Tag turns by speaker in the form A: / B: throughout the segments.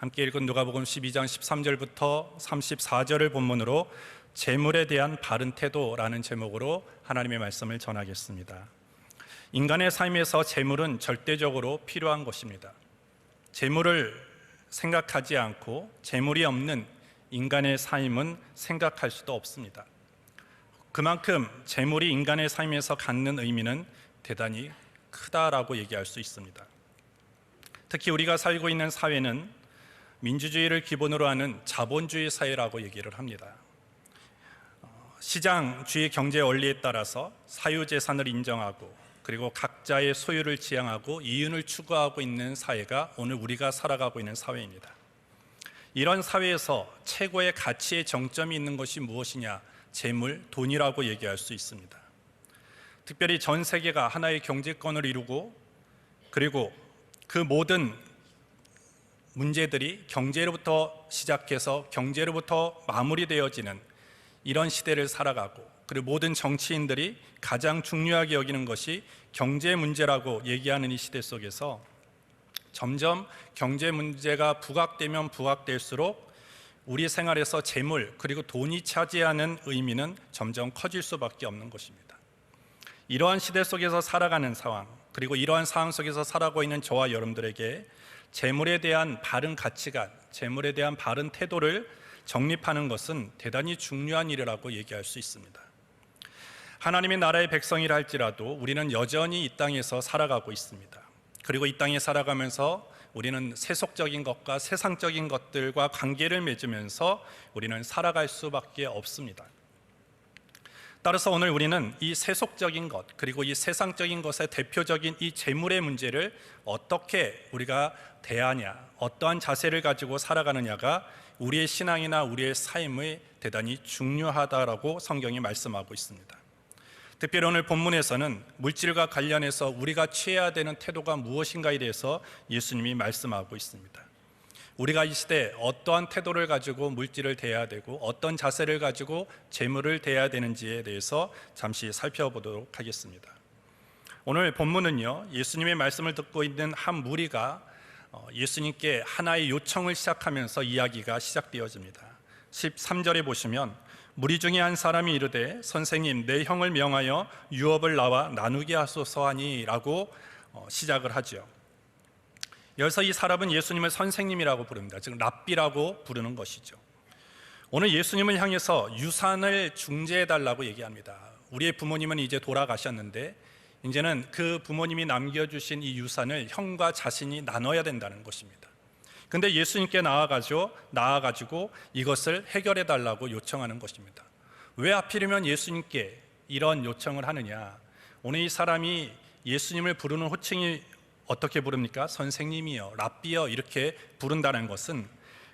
A: 함께 읽은 누가복음 12장 13절부터 34절을 본문으로 재물에 대한 바른 태도라는 제목으로 하나님의 말씀을 전하겠습니다. 인간의 삶에서 재물은 절대적으로 필요한 것입니다. 재물을 생각하지 않고 재물이 없는 인간의 삶은 생각할 수도 없습니다. 그만큼 재물이 인간의 삶에서 갖는 의미는 대단히 크다라고 얘기할 수 있습니다. 특히 우리가 살고 있는 사회는 민주주의를 기본으로 하는 자본주의 사회라고 얘기를 합니다. 시장주의 경제 원리에 따라서 사유재산을 인정하고 그리고 각자의 소유를 지향하고 이윤을 추구하고 있는 사회가 오늘 우리가 살아가고 있는 사회입니다. 이런 사회에서 최고의 가치의 정점이 있는 것이 무엇이냐? 재물, 돈이라고 얘기할 수 있습니다. 특별히 전 세계가 하나의 경제권을 이루고 그리고 그 모든 문제들이 경제로부터 시작해서 경제로부터 마무리되어지는 이런 시대를 살아가고 그리고 모든 정치인들이 가장 중요하게 여기는 것이 경제 문제라고 얘기하는 이 시대 속에서 점점 경제 문제가 부각되면 부각될수록 우리 생활에서 재물 그리고 돈이 차지하는 의미는 점점 커질 수밖에 없는 것입니다. 이러한 시대 속에서 살아가는 상황 그리고 이러한 상황 속에서 살아가고 있는 저와 여러분들에게 재물에 대한 바른 가치관, 재물에 대한 바른 태도를 정립하는 것은 대단히 중요한 일이라고 얘기할 수 있습니다. 하나님의 나라의 백성이라 할지라도 우리는 여전히 이 땅에서 살아가고 있습니다. 그리고 이 땅에 살아가면서 우리는 세속적인 것과 세상적인 것들과 관계를 맺으면서 우리는 살아갈 수밖에 없습니다. 따라서 오늘 우리는 이 세속적인 것 그리고 이 세상적인 것의 대표적인 이 재물의 문제를 어떻게 우리가 대하냐, 어떠한 자세를 가지고 살아가느냐가 우리의 신앙이나 우리의 삶에 대단히 중요하다라고 성경이 말씀하고 있습니다. 특별히 오늘 본문에서는 물질과 관련해서 우리가 취해야 되는 태도가 무엇인가에 대해서 예수님이 말씀하고 있습니다. 우리가 이 시대에 어떠한 태도를 가지고 물질을 대해야 되고 어떤 자세를 가지고 재물을 대해야 되는지에 대해서 잠시 살펴보도록 하겠습니다. 오늘 본문은요, 예수님의 말씀을 듣고 있는 한 무리가 예수님께 하나의 요청을 시작하면서 이야기가 시작되어집니다. 13절에 보시면 무리 중에 한 사람이 이르되 선생님 내 형을 명하여 유업을 나와 나누게 하소서 하니 라고 시작을 하죠. 여기서 이 사람은 예수님을 선생님이라고 부릅니다. 즉 랍비라고 부르는 것이죠. 오늘 예수님을 향해서 유산을 중재해달라고 얘기합니다. 우리의 부모님은 이제 돌아가셨는데 이제는 그 부모님이 남겨주신 이 유산을 형과 자신이 나눠야 된다는 것입니다. 근데 예수님께 나아가지고 이것을 해결해달라고 요청하는 것입니다. 왜 하필이면 예수님께 이런 요청을 하느냐? 오늘 이 사람이 예수님을 부르는 호칭이 어떻게 부릅니까? 선생님이요, 랍비요 이렇게 부른다는 것은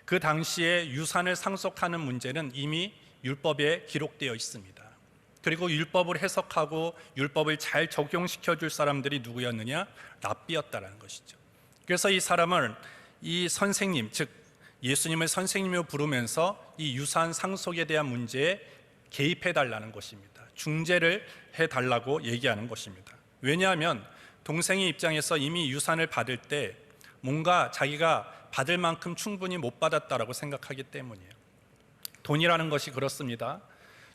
A: 그 당시에 유산을 상속하는 문제는 이미 율법에 기록되어 있습니다. 그리고 율법을 해석하고 율법을 잘 적용시켜 줄 사람들이 누구였느냐? 랍비였다는 것이죠. 그래서 이 사람을 이 선생님, 즉 예수님을 선생님으로 부르면서 이 유산 상속에 대한 문제에 개입해 달라는 것입니다. 중재를 해달라고 얘기하는 것입니다. 왜냐하면 동생의 입장에서 이미 유산을 받을 때 뭔가 자기가 받을 만큼 충분히 못 받았다라고 생각하기 때문이에요. 돈이라는 것이 그렇습니다.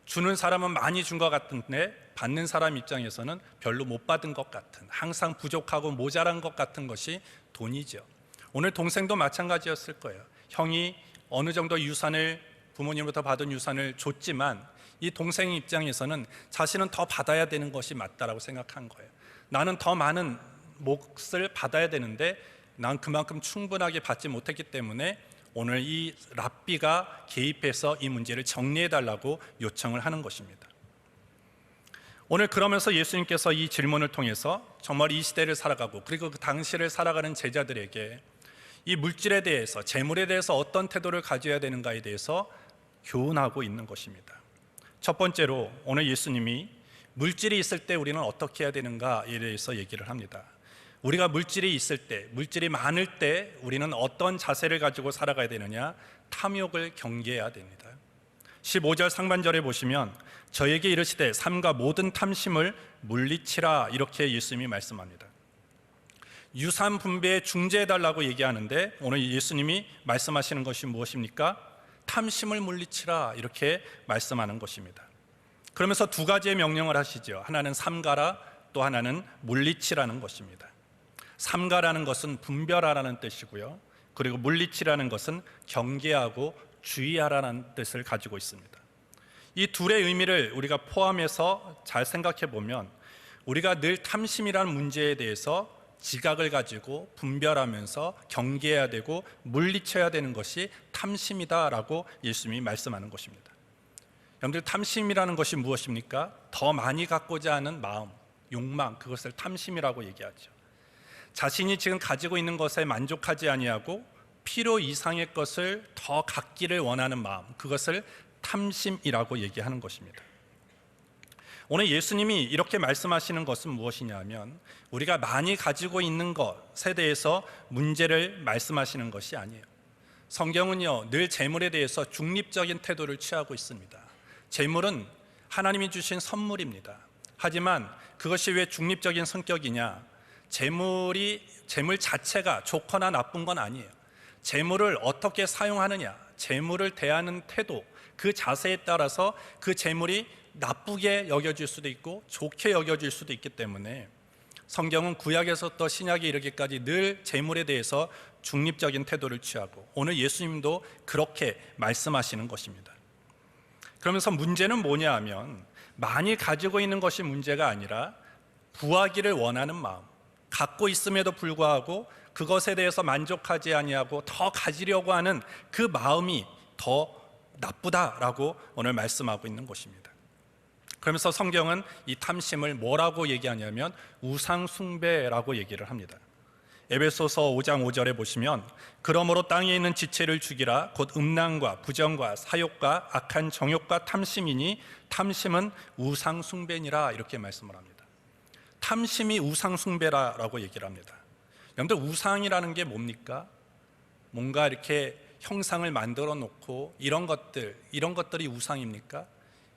A: 주는 사람은 많이 준 것 같은데 받는 사람 입장에서는 별로 못 받은 것 같은, 항상 부족하고 모자란 것 같은 것이 돈이죠. 오늘 동생도 마찬가지였을 거예요. 형이 어느 정도 유산을 부모님으로부터 받은 유산을 줬지만 이 동생 입장에서는 자신은 더 받아야 되는 것이 맞다라고 생각한 거예요. 나는 더 많은 몫을 받아야 되는데 난 그만큼 충분하게 받지 못했기 때문에 오늘 이 랍비가 개입해서 이 문제를 정리해달라고 요청을 하는 것입니다. 오늘 그러면서 예수님께서 이 질문을 통해서 정말 이 시대를 살아가고 그리고 그 당시를 살아가는 제자들에게 이 물질에 대해서, 재물에 대해서 어떤 태도를 가져야 되는가에 대해서 교훈하고 있는 것입니다. 첫 번째로 오늘 예수님이 물질이 있을 때 우리는 어떻게 해야 되는가에 대해서 얘기를 합니다. 우리가 물질이 있을 때, 물질이 많을 때 우리는 어떤 자세를 가지고 살아가야 되느냐? 탐욕을 경계해야 됩니다. 15절 상반절에 보시면 저에게 이르시되 삼가 모든 탐심을 물리치라 이렇게 예수님이 말씀합니다. 유산 분배에 중재해달라고 얘기하는데 오늘 예수님이 말씀하시는 것이 무엇입니까? 탐심을 물리치라 이렇게 말씀하는 것입니다. 그러면서 두 가지의 명령을 하시죠. 하나는 삼가라, 또 하나는 물리치라는 것입니다. 삼가라는 것은 분별하라는 뜻이고요, 그리고 물리치라는 것은 경계하고 주의하라는 뜻을 가지고 있습니다. 이 둘의 의미를 우리가 포함해서 잘 생각해 보면 우리가 늘 탐심이라는 문제에 대해서 지각을 가지고 분별하면서 경계해야 되고 물리쳐야 되는 것이 탐심이다라고 예수님이 말씀하는 것입니다. 여러분들, 탐심이라는 것이 무엇입니까? 더 많이 갖고자 하는 마음, 욕망, 그것을 탐심이라고 얘기하죠. 자신이 지금 가지고 있는 것에 만족하지 아니하고 필요 이상의 것을 더 갖기를 원하는 마음, 그것을 탐심이라고 얘기하는 것입니다. 오늘 예수님이 이렇게 말씀하시는 것은 무엇이냐면 우리가 많이 가지고 있는 것에 대해서 문제를 말씀하시는 것이 아니에요. 성경은요, 늘 재물에 대해서 중립적인 태도를 취하고 있습니다. 재물은 하나님이 주신 선물입니다. 하지만 그것이 왜 중립적인 성격이냐? 재물 자체가 좋거나 나쁜 건 아니에요. 재물을 어떻게 사용하느냐, 재물을 대하는 태도, 그 자세에 따라서 그 재물이 나쁘게 여겨질 수도 있고 좋게 여겨질 수도 있기 때문에 성경은 구약에서부터 신약에 이르기까지 늘 재물에 대해서 중립적인 태도를 취하고 오늘 예수님도 그렇게 말씀하시는 것입니다. 그러면서 문제는 뭐냐 하면 많이 가지고 있는 것이 문제가 아니라 부하기를 원하는 마음, 갖고 있음에도 불구하고 그것에 대해서 만족하지 아니하고 더 가지려고 하는 그 마음이 더 나쁘다라고 오늘 말씀하고 있는 것입니다. 그러면서 성경은 이 탐심을 뭐라고 얘기하냐면 우상숭배라고 얘기를 합니다. 에베소서 5장 5절에 보시면 그러므로 땅에 있는 지체를 죽이라 곧 음란과 부정과 사욕과 악한 정욕과 탐심이니 탐심은 우상숭배니라 이렇게 말씀을 합니다. 탐심이 우상숭배라고 얘기를 합니다. 여러분들, 우상이라는 게 뭡니까? 뭔가 이렇게 형상을 만들어 놓고 이런 것들이 우상입니까?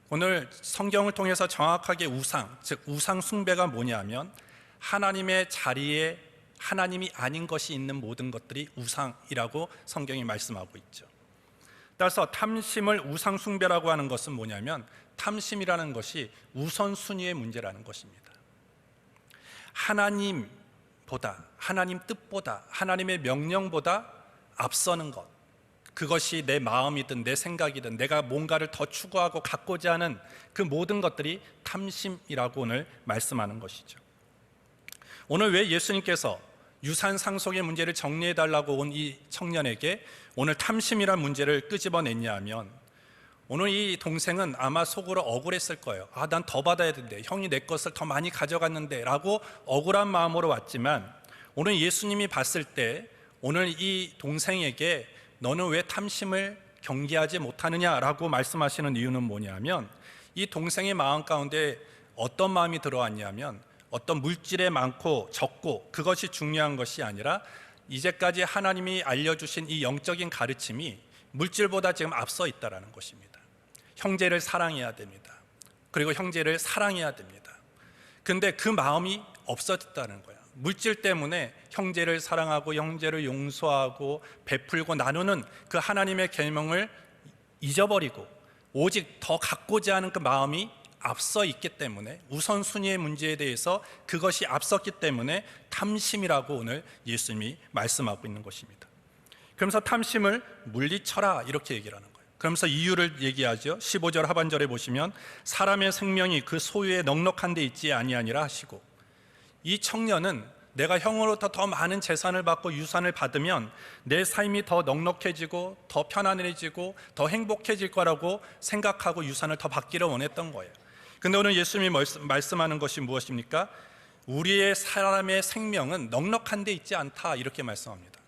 A: 오늘 성경을 통해서 정확하게 우상, 즉 우상 숭배가 뭐냐면 하나님의 자리에 하나님이 아닌 것이 있는 모든 것들이 우상이라고 성경이 말씀하고 있죠. 따라서 탐심을 우상 숭배라고 하는 것은 뭐냐면 탐심이라는 것이 우선순위의 문제라는 것입니다. 하나님보다, 하나님 뜻보다, 하나님의 명령보다 앞서는 것, 그것이 내 마음이든 내 생각이든 내가 뭔가를 더 추구하고 갖고자 하는 그 모든 것들이 탐심이라고 오늘 말씀하는 것이죠. 오늘 왜 예수님께서 유산 상속의 문제를 정리해달라고 온 이 청년에게 오늘 탐심이란 문제를 끄집어냈냐 하면 오늘 이 동생은 아마 속으로 억울했을 거예요. 난 더 받아야 되는데, 형이 내 것을 더 많이 가져갔는데 라고 억울한 마음으로 왔지만 오늘 예수님이 봤을 때 오늘 이 동생에게 너는 왜 탐심을 경계하지 못하느냐라고 말씀하시는 이유는 뭐냐면 이 동생의 마음 가운데 어떤 마음이 들어왔냐면 어떤 물질에 많고 적고 그것이 중요한 것이 아니라 이제까지 하나님이 알려주신 이 영적인 가르침이 물질보다 지금 앞서 있다는 것입니다. 형제를 사랑해야 됩니다. 그리고 형제를 사랑해야 됩니다. 근데 그 마음이 없어졌다는 거야. 물질 때문에 형제를 사랑하고 형제를 용서하고 베풀고 나누는 그 하나님의 계명을 잊어버리고 오직 더 갖고자 하는 그 마음이 앞서 있기 때문에 우선순위의 문제에 대해서 그것이 앞섰기 때문에 탐심이라고 오늘 예수님이 말씀하고 있는 것입니다. 그러면서 탐심을 물리쳐라 이렇게 얘기를 하는 거예요. 그러면서 이유를 얘기하죠. 15절 하반절에 보시면 사람의 생명이 그 소유에 넉넉한 데 있지 아니하니라 하시고, 이 청년은 내가 형으로부터 더 많은 재산을 받고 유산을 받으면 내 삶이 더 넉넉해지고 더 편안해지고 더 행복해질 거라고 생각하고 유산을 더 받기를 원했던 거예요. 근데 오늘 예수님이 말씀하는 것이 무엇입니까? 우리의 사람의 생명은 넉넉한 데 있지 않다 이렇게 말씀합니다.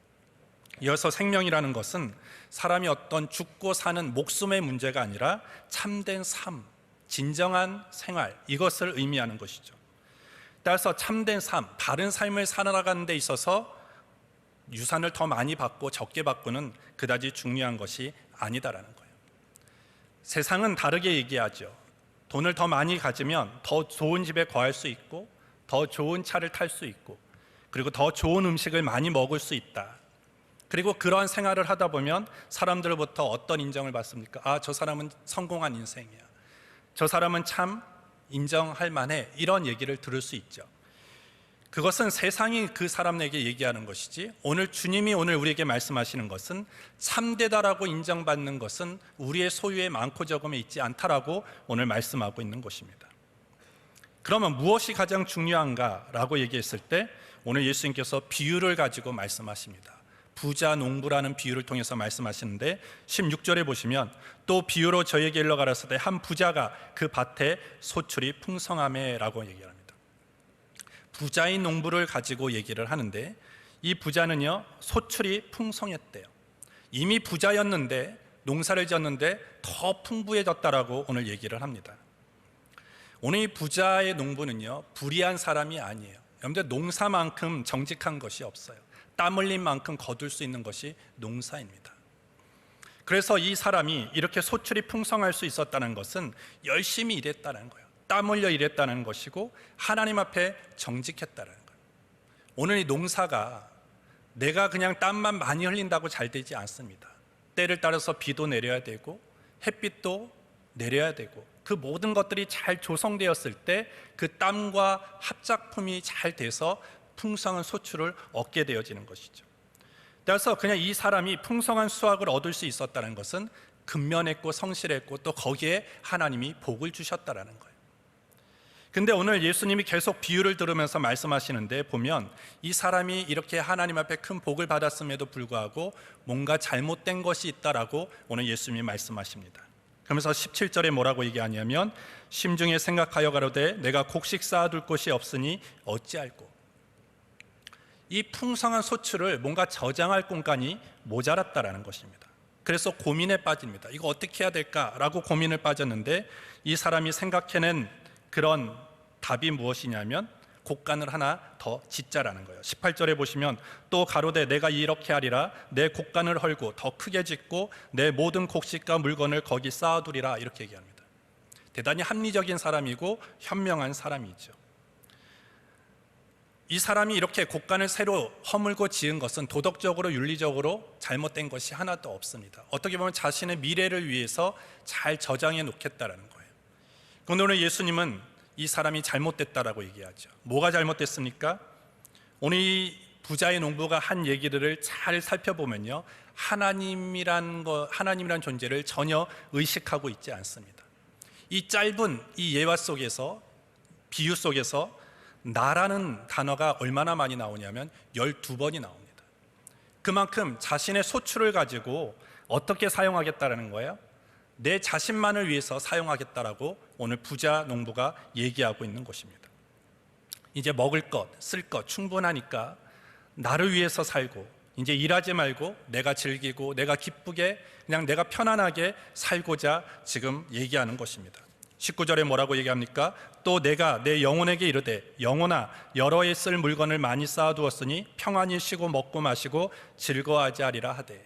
A: 이어서 생명이라는 것은 사람이 어떤 죽고 사는 목숨의 문제가 아니라 참된 삶, 진정한 생활, 이것을 의미하는 것이죠. 따라서 참된 삶, 바른 삶을 살아가는 데 있어서 유산을 더 많이 받고 적게 받고는 그다지 중요한 것이 아니다라는 거예요. 세상은 다르게 얘기하죠. 돈을 더 많이 가지면 더 좋은 집에 거할 수 있고 더 좋은 차를 탈 수 있고, 그리고 더 좋은 음식을 많이 먹을 수 있다. 그리고 그러한 생활을 하다 보면 사람들로부터 어떤 인정을 받습니까? 아, 저 사람은 성공한 인생이야. 저 사람은 참 인정할 만해. 이런 얘기를 들을 수 있죠. 그것은 세상이 그 사람에게 얘기하는 것이지, 오늘 주님이 오늘 우리에게 말씀하시는 것은 참되다라고 인정받는 것은 우리의 소유에 많고 적음에 있지 않다라고 오늘 말씀하고 있는 것입니다. 그러면 무엇이 가장 중요한가라고 얘기했을 때 오늘 예수님께서 비유를 가지고 말씀하십니다. 부자 농부라는 비유를 통해서 말씀하시는데 16절에 보시면 또 비유로 저에게 일러 가라사대 한 부자가 그 밭에 소출이 풍성하매라고 얘기합니다. 부자인 농부를 가지고 얘기를 하는데 이 부자는요 소출이 풍성했대요. 이미 부자였는데 농사를 지었는데 더 풍부해졌다라고 오늘 얘기를 합니다. 오늘 이 부자의 농부는요 불의한 사람이 아니에요. 여러분들 농사만큼 정직한 것이 없어요. 땀 흘린 만큼 거둘 수 있는 것이 농사입니다. 그래서 이 사람이 이렇게 소출이 풍성할 수 있었다는 것은 열심히 일했다는 거예요. 땀 흘려 일했다는 것이고 하나님 앞에 정직했다는 거예요. 오늘 이 농사가 내가 그냥 땀만 많이 흘린다고 잘 되지 않습니다. 때를 따라서 비도 내려야 되고 햇빛도 내려야 되고 그 모든 것들이 잘 조성되었을 때 그 땀과 합작품이 잘 돼서 풍성한 소출을 얻게 되어지는 것이죠. 따라서 그냥 이 사람이 풍성한 수확을 얻을 수 있었다는 것은 근면했고 성실했고 또 거기에 하나님이 복을 주셨다는 거예요. 근데 오늘 예수님이 계속 비유를 들으면서 말씀하시는데 보면 이 사람이 이렇게 하나님 앞에 큰 복을 받았음에도 불구하고 뭔가 잘못된 것이 있다라고 오늘 예수님이 말씀하십니다. 그러면서 17절에 뭐라고 얘기하냐면 심중에 생각하여 가로되 내가 곡식 쌓아둘 곳이 없으니 어찌할꼬. 이 풍성한 소출을 뭔가 저장할 공간이 모자랐다라는 것입니다. 그래서 고민에 빠집니다. 이거 어떻게 해야 될까라고 고민을 빠졌는데 이 사람이 생각해낸 그런 답이 무엇이냐면 곡간을 하나 더 짓자라는 거예요. 18절에 보시면 또 가로되 내가 이렇게 하리라 내 곡간을 헐고 더 크게 짓고 내 모든 곡식과 물건을 거기 쌓아두리라 이렇게 얘기합니다. 대단히 합리적인 사람이고 현명한 사람이죠. 이 사람이 이렇게 곡간을 새로 허물고 지은 것은 도덕적으로 윤리적으로 잘못된 것이 하나도 없습니다. 어떻게 보면 자신의 미래를 위해서 잘 저장해 놓겠다라는 거예요. 그런데 오늘 예수님은 이 사람이 잘못됐다라고 얘기하죠. 뭐가 잘못됐습니까? 오늘 이 부자의 농부가 한 얘기들을 잘 살펴보면요, 하나님이란 존재를 전혀 의식하고 있지 않습니다. 이 짧은 이 예화 속에서, 비유 속에서 나라는 단어가 얼마나 많이 나오냐면 12번이 나옵니다. 그만큼 자신의 소출을 가지고 어떻게 사용하겠다는 거예요? 내 자신만을 위해서 사용하겠다라고 오늘 부자 농부가 얘기하고 있는 것입니다. 이제 먹을 것, 쓸 것 충분하니까 나를 위해서 살고 이제 일하지 말고 내가 즐기고 내가 기쁘게 그냥 내가 편안하게 살고자 지금 얘기하는 것입니다. 19절에 뭐라고 얘기합니까? 또 내가 내 영혼에게 이르되 영혼아 여러 해 쓸 물건을 많이 쌓아두었으니 평안히 쉬고 먹고 마시고 즐거워하지 하리라 하되.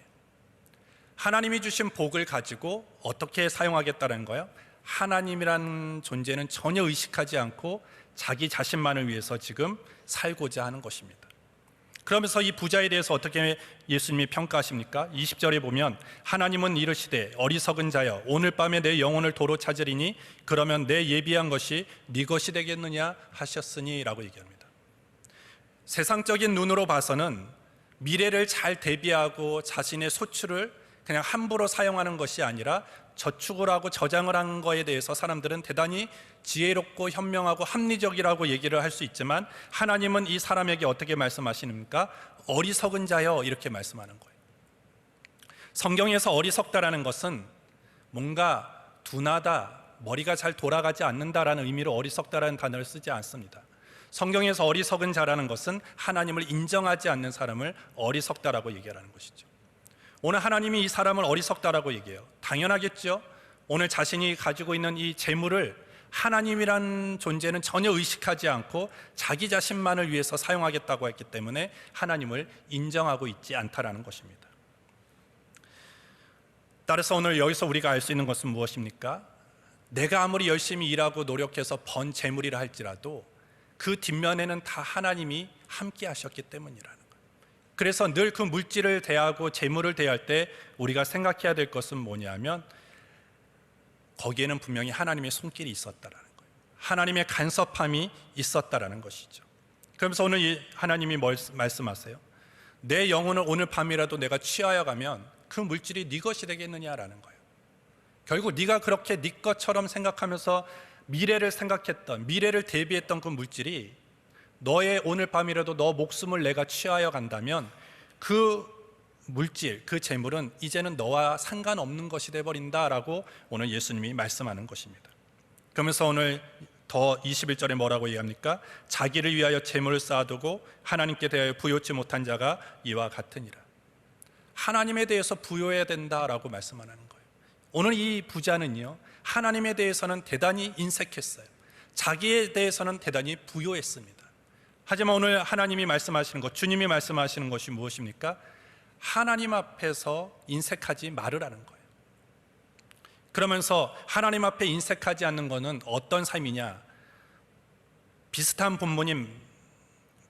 A: 하나님이 주신 복을 가지고 어떻게 사용하겠다는 거예요? 하나님이란 존재는 전혀 의식하지 않고 자기 자신만을 위해서 지금 살고자 하는 것입니다. 그러면서 이 부자에 대해서 어떻게 예수님이 평가하십니까? 20절에 보면 하나님은 이르시되 어리석은 자여 오늘 밤에 내 영혼을 도로 찾으리니 그러면 내 예비한 것이 네 것이 되겠느냐 하셨으니 라고 얘기합니다. 세상적인 눈으로 봐서는 미래를 잘 대비하고 자신의 소출을 그냥 함부로 사용하는 것이 아니라 저축을 하고 저장을 한 거에 대해서 사람들은 대단히 지혜롭고 현명하고 합리적이라고 얘기를 할 수 있지만 하나님은 이 사람에게 어떻게 말씀하시는가? 어리석은 자여 이렇게 말씀하는 거예요. 성경에서 어리석다라는 것은 뭔가 둔하다, 머리가 잘 돌아가지 않는다라는 의미로 어리석다라는 단어를 쓰지 않습니다. 성경에서 어리석은 자라는 것은 하나님을 인정하지 않는 사람을 어리석다라고 얘기하는 것이죠. 오늘 하나님이 이 사람을 어리석다라고 얘기해요. 당연하겠죠. 오늘 자신이 가지고 있는 이 재물을 하나님이란 존재는 전혀 의식하지 않고 자기 자신만을 위해서 사용하겠다고 했기 때문에 하나님을 인정하고 있지 않다라는 것입니다. 따라서 오늘 여기서 우리가 알 수 있는 것은 무엇입니까? 내가 아무리 열심히 일하고 노력해서 번 재물이라 할지라도 그 뒷면에는 다 하나님이 함께 하셨기 때문이라는 거예요. 그래서 늘 그 물질을 대하고 재물을 대할 때 우리가 생각해야 될 것은 뭐냐면 거기에는 분명히 하나님의 손길이 있었다라는 거예요. 하나님의 간섭함이 있었다라는 것이죠. 그러면서 오늘 하나님이 말씀하세요. 내 영혼을 오늘 밤이라도 내가 취하여 가면 그 물질이 네 것이 되겠느냐라는 거예요. 결국 네가 그렇게 네 것처럼 생각하면서 미래를 생각했던, 미래를 대비했던 그 물질이 너의 오늘 밤이라도 너 목숨을 내가 취하여 간다면 그 물질, 그 재물은 이제는 너와 상관없는 것이 되어버린다라고 오늘 예수님이 말씀하는 것입니다. 그러면서 오늘 더 21절에 뭐라고 얘기합니까? 자기를 위하여 재물을 쌓아두고 하나님께 대하여 부요치 못한 자가 이와 같으니라. 하나님에 대해서 부요해야 된다라고 말씀하는 거예요. 오늘 이 부자는요, 하나님에 대해서는 대단히 인색했어요. 자기에 대해서는 대단히 부요했습니다. 하지만 오늘 하나님이 말씀하시는 것, 주님이 말씀하시는 것이 무엇입니까? 하나님 앞에서 인색하지 말으라는 거예요. 그러면서 하나님 앞에 인색하지 않는 것은 어떤 삶이냐? 비슷한 본문인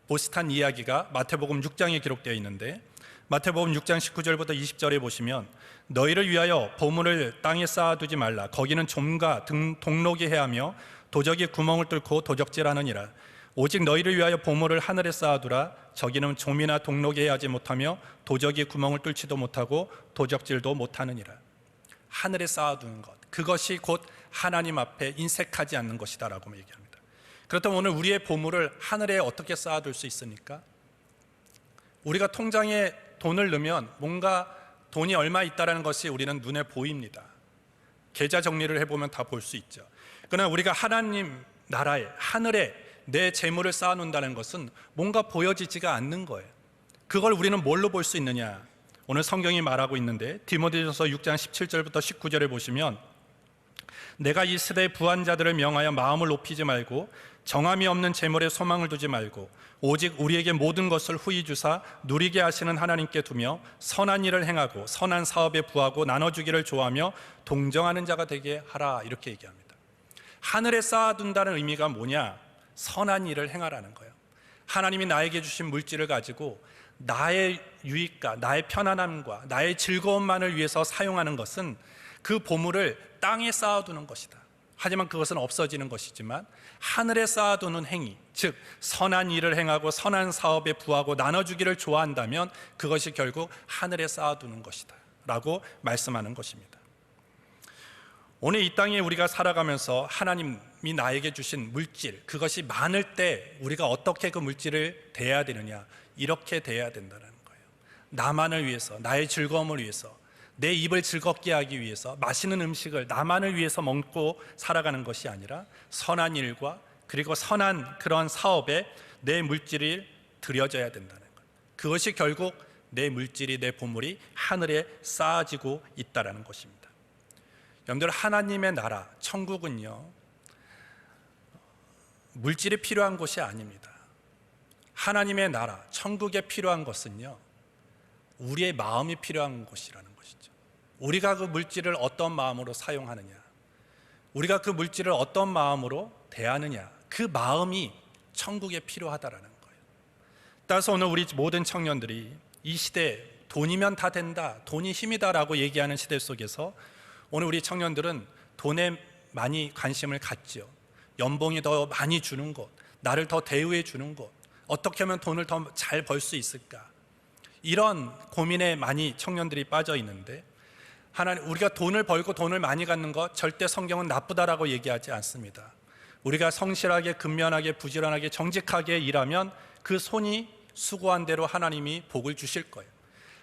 A: 비슷한 이야기가 마태복음 6장에 기록되어 있는데 마태복음 6장 19절부터 20절에 보시면 너희를 위하여 보물을 땅에 쌓아두지 말라. 거기는 좀과 동록이 해하며 도적이 구멍을 뚫고 도적질하느니라. 오직 너희를 위하여 보물을 하늘에 쌓아두라. 저기는 좀이나 동록이 해하지 못하며 도적이 구멍을 뚫지도 못하고 도적질도 못하느니라. 하늘에 쌓아두는 것, 그것이 곧 하나님 앞에 인색하지 않는 것이다 라고 얘기합니다. 그렇다면 오늘 우리의 보물을 하늘에 어떻게 쌓아둘 수 있습니까? 우리가 통장에 돈을 넣으면 뭔가 돈이 얼마 있다는 것이 우리는 눈에 보입니다. 계좌 정리를 해보면 다 볼 수 있죠. 그러나 우리가 하나님 나라에, 하늘에 내 재물을 쌓아놓는다는 것은 뭔가 보여지지가 않는 거예요. 그걸 우리는 뭘로 볼 수 있느냐? 오늘 성경이 말하고 있는데 디모데전서 6장 17절부터 19절에 보시면 내가 이 시대의 부한 자들을 명하여 마음을 높이지 말고 정함이 없는 재물에 소망을 두지 말고 오직 우리에게 모든 것을 후히 주사 누리게 하시는 하나님께 두며 선한 일을 행하고 선한 사업에 부하고 나눠주기를 좋아하며 동정하는 자가 되게 하라, 이렇게 얘기합니다. 하늘에 쌓아둔다는 의미가 뭐냐? 선한 일을 행하라는 거예요. 하나님이 나에게 주신 물질을 가지고 나의 유익과 나의 편안함과 나의 즐거움만을 위해서 사용하는 것은 그 보물을 땅에 쌓아두는 것이다. 하지만 그것은 없어지는 것이지만 하늘에 쌓아두는 행위, 즉 선한 일을 행하고 선한 사업에 부하고 나눠주기를 좋아한다면 그것이 결국 하늘에 쌓아두는 것이다 라고 말씀하는 것입니다. 오늘 이 땅에 우리가 살아가면서 하나님이 나에게 주신 물질, 그것이 많을 때 우리가 어떻게 그 물질을 대해야 되느냐? 이렇게 대해야 된다는 거예요. 나만을 위해서, 나의 즐거움을 위해서, 내 입을 즐겁게 하기 위해서 맛있는 음식을 나만을 위해서 먹고 살아가는 것이 아니라 선한 일과 그리고 선한 그런 사업에 내 물질이 들여져야 된다는 거예요. 그것이 결국 내 물질이, 내 보물이 하늘에 쌓아지고 있다는 것입니다. 여러분들, 하나님의 나라, 천국은요, 물질이 필요한 곳이 아닙니다. 하나님의 나라, 천국에 필요한 것은요, 우리의 마음이 필요한 곳이라는 것이죠. 우리가 그 물질을 어떤 마음으로 사용하느냐, 우리가 그 물질을 어떤 마음으로 대하느냐, 그 마음이 천국에 필요하다라는 거예요. 따라서 오늘 우리 모든 청년들이 이 시대에 돈이면 다 된다, 돈이 힘이다라고 얘기하는 시대 속에서 오늘 우리 청년들은 돈에 많이 관심을 갖죠. 연봉이 더 많이 주는 것, 나를 더 대우해 주는 것, 어떻게 하면 돈을 더 잘 벌 수 있을까, 이런 고민에 많이 청년들이 빠져 있는데, 하나님, 우리가 돈을 벌고 돈을 많이 갖는 것 절대 성경은 나쁘다라고 얘기하지 않습니다. 우리가 성실하게, 근면하게, 부지런하게, 정직하게 일하면 그 손이 수고한 대로 하나님이 복을 주실 거예요.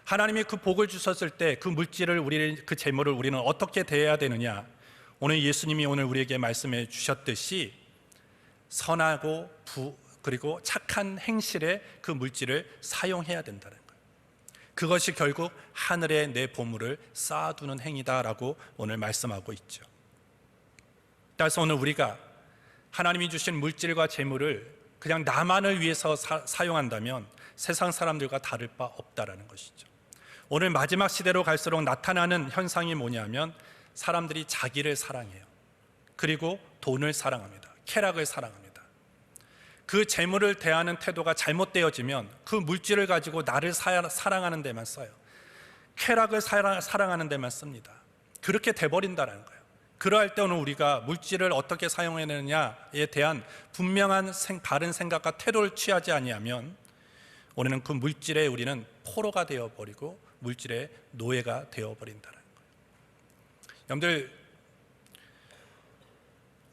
A: 하나님이 그 복을 주셨을 때 그 물질을, 그 재물을 우리는 어떻게 대해야 되느냐? 오늘 예수님이 오늘 우리에게 말씀해 주셨듯이 선하고 그리고 착한 행실에 그 물질을 사용해야 된다는 거예요. 그것이 결국 하늘에 내 보물을 쌓아두는 행위다라고 오늘 말씀하고 있죠. 따라서 오늘 우리가 하나님이 주신 물질과 재물을 그냥 나만을 위해서 사용한다면 세상 사람들과 다를 바 없다라는 것이죠. 오늘 마지막 시대로 갈수록 나타나는 현상이 뭐냐면 사람들이 자기를 사랑해요. 그리고 돈을 사랑합니다. 쾌락을 사랑합니다. 그 재물을 대하는 태도가 잘못되어지면 그 물질을 가지고 나를 사랑하는 데만 써요. 쾌락을 사랑하는 데만 씁니다. 그렇게 돼버린다는 거예요. 그러할 때 오늘 우리가 물질을 어떻게 사용해야 되느냐에 대한 분명한 바른 생각과 태도를 취하지 아니하면 우리는 그 물질에 우리는 포로가 되어버리고 물질의 노예가 되어버린다는 거예요. 여러분들,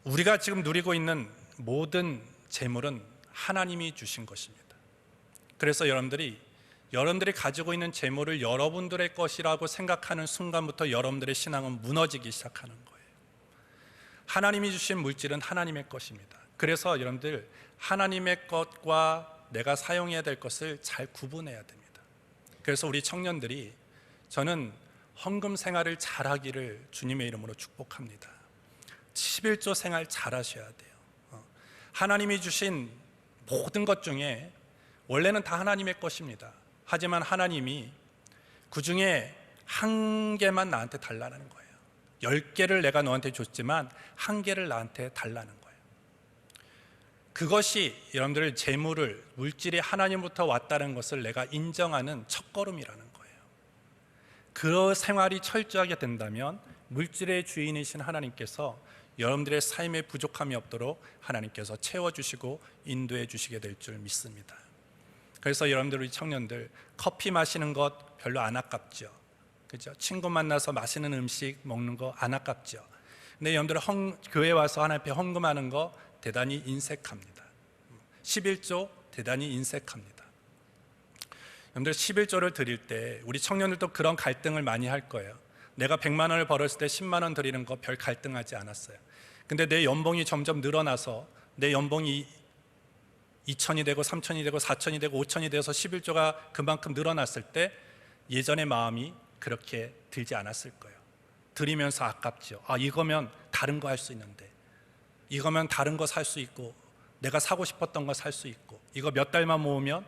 A: 우리가 지금 누리고 있는 모든 재물은 하나님이 주신 것입니다. 그래서 여러분들이 가지고 있는 재물을 여러분들의 것이라고 생각하는 순간부터 여러분들의 신앙은 무너지기 시작하는 거예요. 하나님이 주신 물질은 하나님의 것입니다. 그래서 여러분들, 하나님의 것과 내가 사용해야 될 것을 잘 구분해야 됩니다. 그래서 우리 청년들이, 저는 헌금 생활을 잘하기를 주님의 이름으로 축복합니다. 11조 생활 잘하셔야 돼요. 하나님이 주신 모든 것 중에 원래는 다 하나님의 것입니다. 하지만 하나님이 그 중에 한 개만 나한테 달라는 거예요. 10개를 내가 너한테 줬지만 한 개를 나한테 달라는 거예요. 그것이 여러분들 재물을, 물질이 하나님부터 왔다는 것을 내가 인정하는 첫걸음이라는 거예요. 그 생활이 철저하게 된다면 물질의 주인이신 하나님께서 여러분들의 삶에 부족함이 없도록 하나님께서 채워주시고 인도해 주시게 될 줄 믿습니다. 그래서 여러분들, 우리 청년들, 커피 마시는 것 별로 안 아깝죠? 그죠? 친구 만나서 맛있는 음식 먹는 거 안 아깝죠? 근데 여러분들 교회 와서 하나님 앞에 헌금하는 거 대단히 인색합니다. 11조 대단히 인색합니다. 여러분들, 11조를 드릴 때 우리 청년들도 그런 갈등을 많이 할 거예요. 내가 100만 원을 벌었을 때 10만 원 드리는 거 별 갈등하지 않았어요. 근데 내 연봉이 점점 늘어나서 내 연봉이 2천이 되고 3천이 되고 4천이 되고 5천이 돼서 11조가 그만큼 늘어났을 때 예전의 마음이 그렇게 들지 않았을 거예요. 드리면서 아깝죠. 이거면 다른 거 할 수 있는데, 이거면 다른 거 살 수 있고, 내가 사고 싶었던 거 살 수 있고, 이거 몇 달만 모으면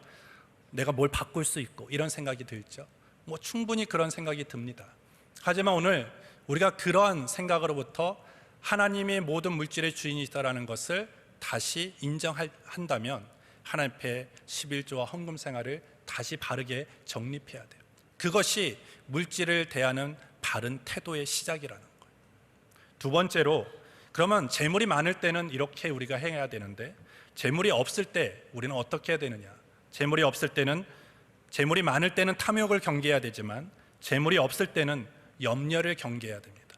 A: 내가 뭘 바꿀 수 있고, 이런 생각이 들죠. 충분히 그런 생각이 듭니다. 하지만 오늘 우리가 그러한 생각으로부터 하나님의 모든 물질의 주인이시다라는 것을 다시 인정한다면 하나님 앞에 11조와 헌금 생활을 다시 바르게 정립해야 돼요. 그것이 물질을 대하는 바른 태도의 시작이라는 거예요. 두 번째로, 그러면 재물이 많을 때는 이렇게 우리가 행해야 되는데 재물이 없을 때 우리는 어떻게 해야 되느냐? 재물이 없을 때는, 재물이 많을 때는 탐욕을 경계해야 되지만 재물이 없을 때는 염려를 경계해야 됩니다.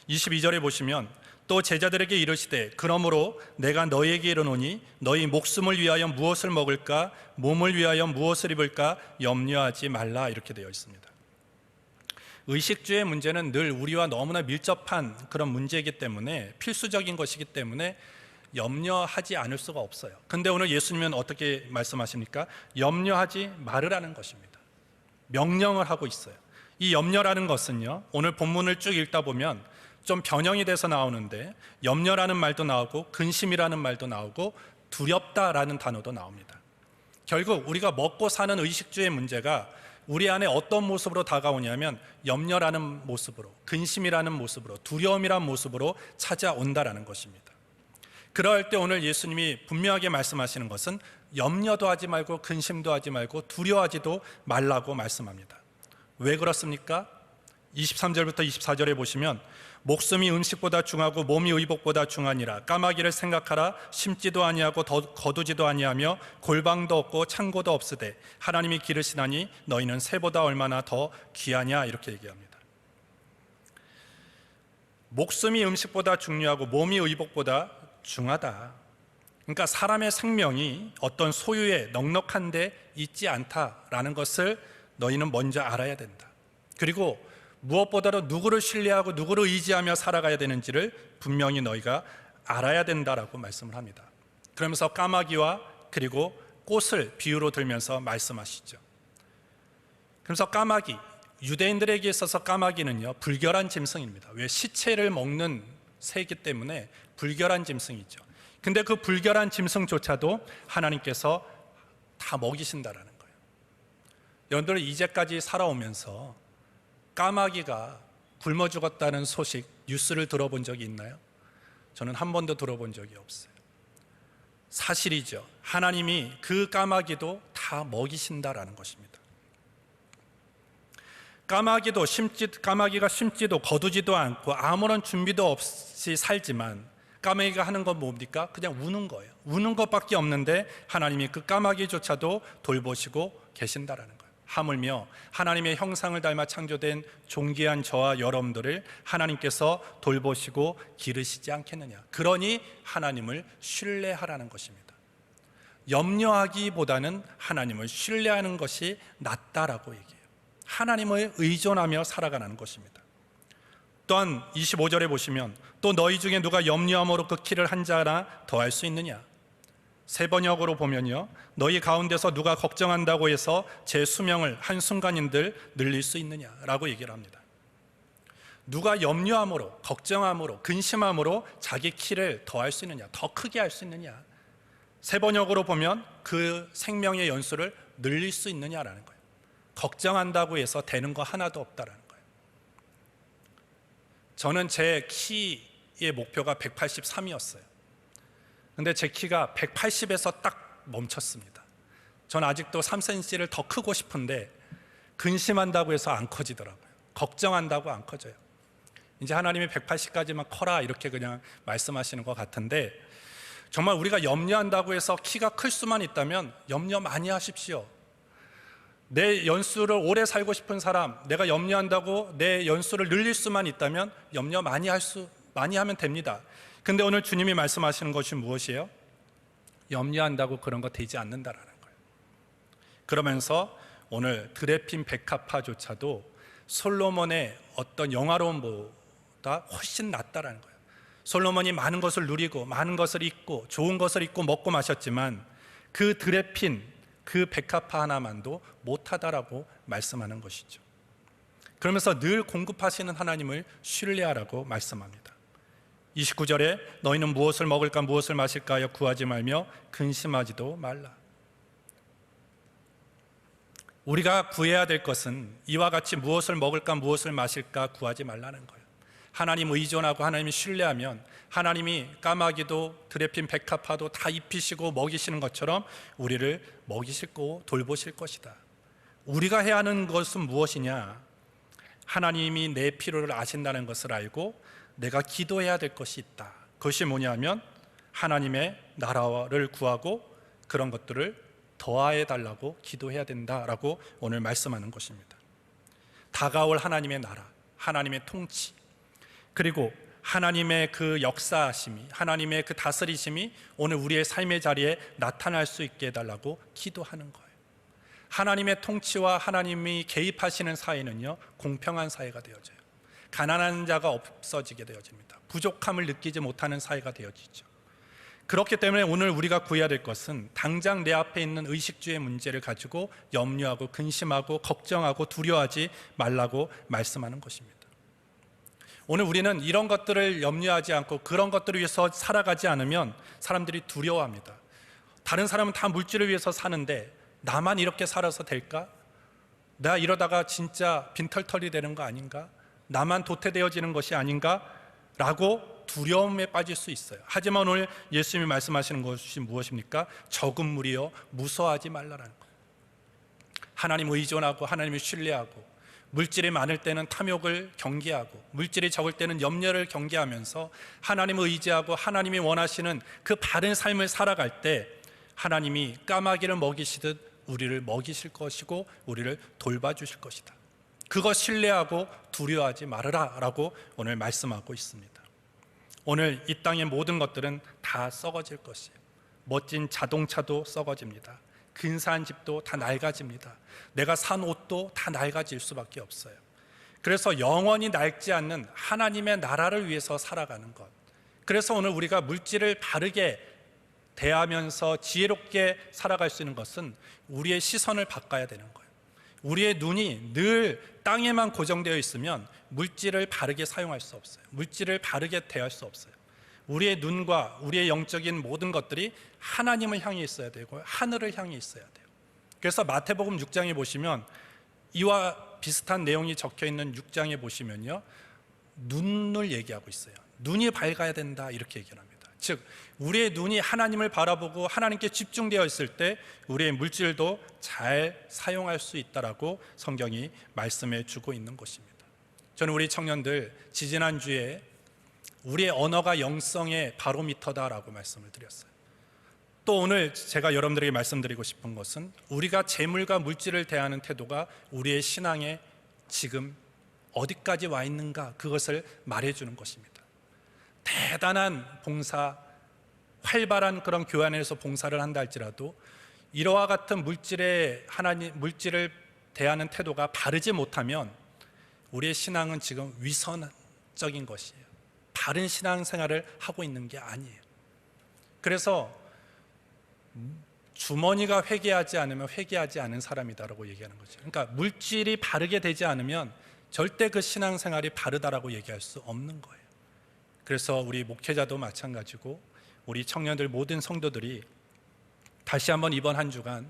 A: 22절에 보시면, 또 제자들에게 이르시되 그러므로 내가 너희에게 이르노니 너희 목숨을 위하여 무엇을 먹을까, 몸을 위하여 무엇을 입을까 염려하지 말라, 이렇게 되어 있습니다. 의식주의 문제는 늘 우리와 너무나 밀접한 그런 문제이기 때문에, 필수적인 것이기 때문에 염려하지 않을 수가 없어요. 근데 오늘 예수님은 어떻게 말씀하십니까? 염려하지 말으라는 것입니다. 명령을 하고 있어요. 이 염려라는 것은요, 오늘 본문을 쭉 읽다 보면 좀 변형이 돼서 나오는데, 염려라는 말도 나오고 근심이라는 말도 나오고 두렵다라는 단어도 나옵니다. 결국 우리가 먹고 사는 의식주의 문제가 우리 안에 어떤 모습으로 다가오냐면 염려라는 모습으로, 근심이라는 모습으로, 두려움이라는 모습으로 찾아온다라는 것입니다. 그럴 때 오늘 예수님이 분명하게 말씀하시는 것은 염려도 하지 말고 근심도 하지 말고 두려워하지도 말라고 말씀합니다. 왜 그렇습니까? 23절부터 24절에 보시면, 목숨이 음식보다 중하고 몸이 의복보다 중하니라. 까마귀를 생각하라. 심지도 아니하고 거두지도 아니하며 골방도 없고 창고도 없으되 하나님이 기르시나니 너희는 새보다 얼마나 더 귀하냐, 이렇게 얘기합니다. 목숨이 음식보다 중요하고 몸이 의복보다 중하다. 그러니까 사람의 생명이 어떤 소유에 넉넉한 데 있지 않다라는 것을 너희는 먼저 알아야 된다. 그리고 무엇보다도 누구를 신뢰하고 누구를 의지하며 살아가야 되는지를 분명히 너희가 알아야 된다라고 말씀을 합니다. 그러면서 까마귀와 그리고 꽃을 비유로 들면서 말씀하시죠. 그래서 까마귀, 유대인들에게 있어서 까마귀는요, 불결한 짐승입니다. 왜? 시체를 먹는 새이기 때문에 불결한 짐승이죠. 근데 그 불결한 짐승조차도 하나님께서 다 먹이신다라는 거예요. 여러분들, 이제까지 살아오면서 까마귀가 굶어 죽었다는 소식, 뉴스를 들어본 적이 있나요? 저는 한 번도 들어본 적이 없어요. 사실이죠. 하나님이 그 까마귀도 다 먹이신다라는 것입니다. 까마귀가 심지도 거두지도 않고 아무런 준비도 없이 살지만 까마귀가 하는 건 뭡니까? 그냥 우는 거예요. 우는 것밖에 없는데 하나님이 그 까마귀조차도 돌보시고 계신다라는 거예요. 하물며 하나님의 형상을 닮아 창조된 존귀한 저와 여러분들을 하나님께서 돌보시고 기르시지 않겠느냐. 그러니 하나님을 신뢰하라는 것입니다. 염려하기보다는 하나님을 신뢰하는 것이 낫다라고 얘기해요. 하나님을 의존하며 살아가는 것입니다. 또한 25절에 보시면 또 너희 중에 누가 염려함으로 그 키를 한 자나 더할 수 있느냐. 세 번역으로 보면요, 너희 가운데서 누가 걱정한다고 해서 제 수명을 한순간인들 늘릴 수 있느냐라고 얘기를 합니다. 누가 염려함으로, 걱정함으로, 근심함으로 자기 키를 더할 수 있느냐, 더 크게 할 수 있느냐. 세 번역으로 보면 그 생명의 연수를 늘릴 수 있느냐라는 거예요. 걱정한다고 해서 되는 거 하나도 없다라는 거예요. 저는 제 키의 목표가 183이었어요. 근데 제 키가 180에서 딱 멈췄습니다. 전 아직도 3cm를 더 크고 싶은데 근심한다고 해서 안 커지더라고요. 걱정한다고 안 커져요. 이제 하나님이 180까지만 커라 이렇게 그냥 말씀하시는 것 같은데, 정말 우리가 염려한다고 해서 키가 클 수만 있다면 염려 많이 하십시오. 내 연수를 오래 살고 싶은 사람, 내가 염려한다고 내 연수를 늘릴 수만 있다면 염려 많이 하면 됩니다. 근데 오늘 주님이 말씀하시는 것이 무엇이에요? 염려한다고 그런 거 되지 않는다라는 거예요. 그러면서 오늘 드레핀 백합화조차도 솔로몬의 어떤 영화로움보다 훨씬 낫다라는 거예요. 솔로몬이 많은 것을 누리고 많은 것을 잊고 좋은 것을 잊고 먹고 마셨지만 그 드레핀, 그 백합화 하나만도 못하다라고 말씀하는 것이죠. 그러면서 늘 공급하시는 하나님을 신뢰하라고 말씀합니다. 29절에 너희는 무엇을 먹을까 무엇을 마실까 하여 구하지 말며 근심하지도 말라. 우리가 구해야 될 것은 이와 같이 무엇을 먹을까 무엇을 마실까 구하지 말라는 거예요. 하나님 의존하고 하나님 신뢰하면 하나님이 까마귀도 드레핀 백합화도 다 입히시고 먹이시는 것처럼 우리를 먹이시고 돌보실 것이다. 우리가 해야 하는 것은 무엇이냐? 하나님이 내 필요를 아신다는 것을 알고 내가 기도해야 될 것이 있다. 그것이 뭐냐면 하나님의 나라를 구하고 그런 것들을 더하해 달라고 기도해야 된다라고 오늘 말씀하는 것입니다. 다가올 하나님의 나라, 하나님의 통치, 그리고 하나님의 그 역사하심이, 하나님의 그 다스리심이 오늘 우리의 삶의 자리에 나타날 수 있게 해달라고 기도하는 거예요. 하나님의 통치와 하나님이 개입하시는 사회는요, 공평한 사회가 되어져요. 가난한 자가 없어지게 되어집니다. 부족함을 느끼지 못하는 사회가 되어지죠. 그렇기 때문에 오늘 우리가 구해야 될 것은 당장 내 앞에 있는 의식주의 문제를 가지고 염려하고 근심하고 걱정하고 두려워하지 말라고 말씀하는 것입니다. 오늘 우리는 이런 것들을 염려하지 않고 그런 것들을 위해서 살아가지 않으면 사람들이 두려워합니다. 다른 사람은 다 물질을 위해서 사는데 나만 이렇게 살아서 될까? 내가 이러다가 진짜 빈털털이 되는 거 아닌가? 나만 도태되어지는 것이 아닌가? 라고 두려움에 빠질 수 있어요. 하지만 오늘 예수님이 말씀하시는 것이 무엇입니까? 적은 무리여 무서워하지 말라라는 거예요. 하나님 의존하고 하나님을 신뢰하고 물질이 많을 때는 탐욕을 경계하고 물질이 적을 때는 염려를 경계하면서 하나님을 의지하고 하나님이 원하시는 그 바른 삶을 살아갈 때 하나님이 까마귀를 먹이시듯 우리를 먹이실 것이고 우리를 돌봐주실 것이다. 그거 신뢰하고 두려워하지 말아라 라고 오늘 말씀하고 있습니다. 오늘 이 땅의 모든 것들은 다 썩어질 것이에요. 멋진 자동차도 썩어집니다. 근사한 집도 다 낡아집니다. 내가 산 옷도 다 낡아질 수밖에 없어요. 그래서 영원히 낡지 않는 하나님의 나라를 위해서 살아가는 것, 그래서 오늘 우리가 물질을 바르게 대하면서 지혜롭게 살아갈 수 있는 것은 우리의 시선을 바꿔야 되는 거예요. 우리의 눈이 늘 땅에만 고정되어 있으면 물질을 바르게 사용할 수 없어요. 물질을 바르게 대할 수 없어요. 우리의 눈과 우리의 영적인 모든 것들이 하나님을 향해 있어야 되고 하늘을 향해 있어야 돼요. 그래서 마태복음 6장에 보시면 이와 비슷한 내용이 적혀 있는 6장에 보시면요, 눈을 얘기하고 있어요. 눈이 밝아야 된다 이렇게 얘기를 합니다. 즉 우리의 눈이 하나님을 바라보고 하나님께 집중되어 있을 때 우리의 물질도 잘 사용할 수 있다라고 성경이 말씀해 주고 있는 것입니다. 저는 우리 청년들 지지난주에 우리의 언어가 영성의 바로미터다라고 말씀을 드렸어요. 또 오늘 제가 여러분들에게 말씀드리고 싶은 것은 우리가 재물과 물질을 대하는 태도가 우리의 신앙에 지금 어디까지 와 있는가, 그것을 말해주는 것입니다. 대단한 봉사, 활발한 그런 교회 안에서 봉사를 한다 할지라도 이러한 같은 물질을 대하는 태도가 바르지 못하면 우리의 신앙은 지금 위선적인 것이에요. 바른 신앙생활을 하고 있는 게 아니에요. 그래서 주머니가 회개하지 않으면 회개하지 않은 사람이다라고 얘기하는 거죠. 그러니까 물질이 바르게 되지 않으면 절대 그 신앙생활이 바르다라고 얘기할 수 없는 거예요. 그래서 우리 목회자도 마찬가지고 우리 청년들 모든 성도들이 다시 한번 이번 한 주간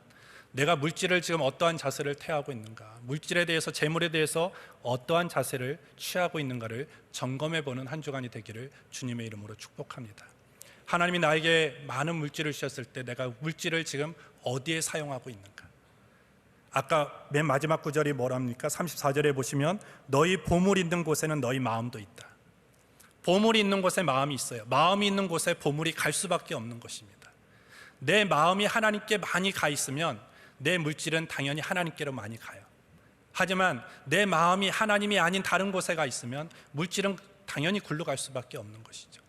A: 내가 물질을 지금 어떠한 자세를 태하고 있는가, 물질에 대해서, 재물에 대해서 어떠한 자세를 취하고 있는가를 점검해보는 한 주간이 되기를 주님의 이름으로 축복합니다. 하나님이 나에게 많은 물질을 주셨을 때 내가 물질을 지금 어디에 사용하고 있는가. 아까 맨 마지막 구절이 뭐랍니까? 34절에 보시면 너희 보물 있는 곳에는 너희 마음도 있다. 보물이 있는 곳에 마음이 있어요. 마음이 있는 곳에 보물이 갈 수밖에 없는 것입니다. 내 마음이 하나님께 많이 가 있으면 내 물질은 당연히 하나님께로 많이 가요. 하지만 내 마음이 하나님이 아닌 다른 곳에 가 있으면 물질은 당연히 굴러갈 수밖에 없는 것이죠.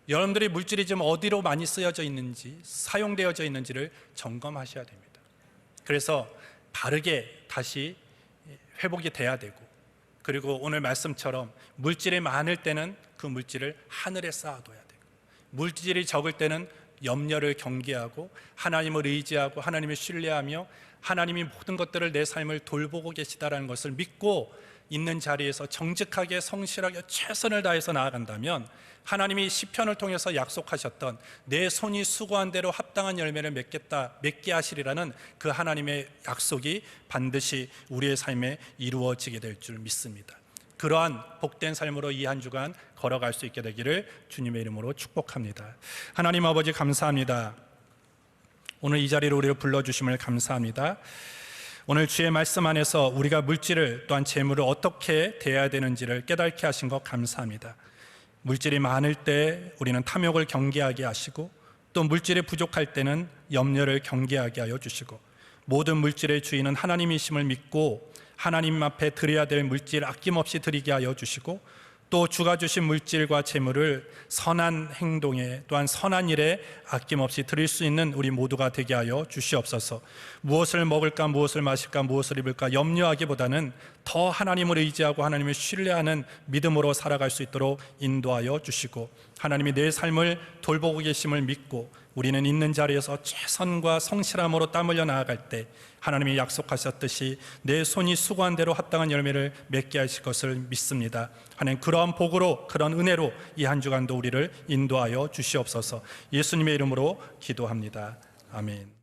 A: 여러분들이 물질이 지금 어디로 많이 쓰여져 있는지, 사용되어져 있는지를 점검하셔야 됩니다. 그래서 바르게 다시 회복이 돼야 되고, 그리고 오늘 말씀처럼 물질이 많을 때는 그 물질을 하늘에 쌓아둬야 되고, 물질이 적을 때는 염려를 경계하고 하나님을 의지하고 하나님을 신뢰하며 하나님이 모든 것들을 내 삶을 돌보고 계시다라는 것을 믿고 있는 자리에서 정직하게 성실하게 최선을 다해서 나아간다면 하나님이 시편을 통해서 약속하셨던 내 손이 수고한 대로 합당한 열매를 맺게 하시리라는 그 하나님의 약속이 반드시 우리의 삶에 이루어지게 될 줄 믿습니다. 그러한 복된 삶으로 이 한 주간 걸어갈 수 있게 되기를 주님의 이름으로 축복합니다. 하나님 아버지 감사합니다. 오늘 이 자리로 우리를 불러주심을 감사합니다. 오늘 주의 말씀 안에서 우리가 물질을 또한 재물을 어떻게 대해야 되는지를 깨닫게 하신 것 감사합니다. 물질이 많을 때 우리는 탐욕을 경계하게 하시고 또 물질이 부족할 때는 염려를 경계하게 하여 주시고 모든 물질의 주인은 하나님이심을 믿고 하나님 앞에 드려야 될 물질 아낌없이 드리게 하여 주시고 또 주가 주신 물질과 재물을 선한 행동에 또한 선한 일에 아낌없이 드릴 수 있는 우리 모두가 되게 하여 주시옵소서. 무엇을 먹을까, 무엇을 마실까, 무엇을 입을까 염려하기보다는 더 하나님을 의지하고 하나님을 신뢰하는 믿음으로 살아갈 수 있도록 인도하여 주시고 하나님이 내 삶을 돌보고 계심을 믿고 우리는 있는 자리에서 최선과 성실함으로 땀 흘려 나아갈 때 하나님이 약속하셨듯이 내 손이 수고한 대로 합당한 열매를 맺게 하실 것을 믿습니다. 하나님 그러한 복으로 그런 은혜로 이 한 주간도 우리를 인도하여 주시옵소서. 예수님의 이름으로 기도합니다. 아멘.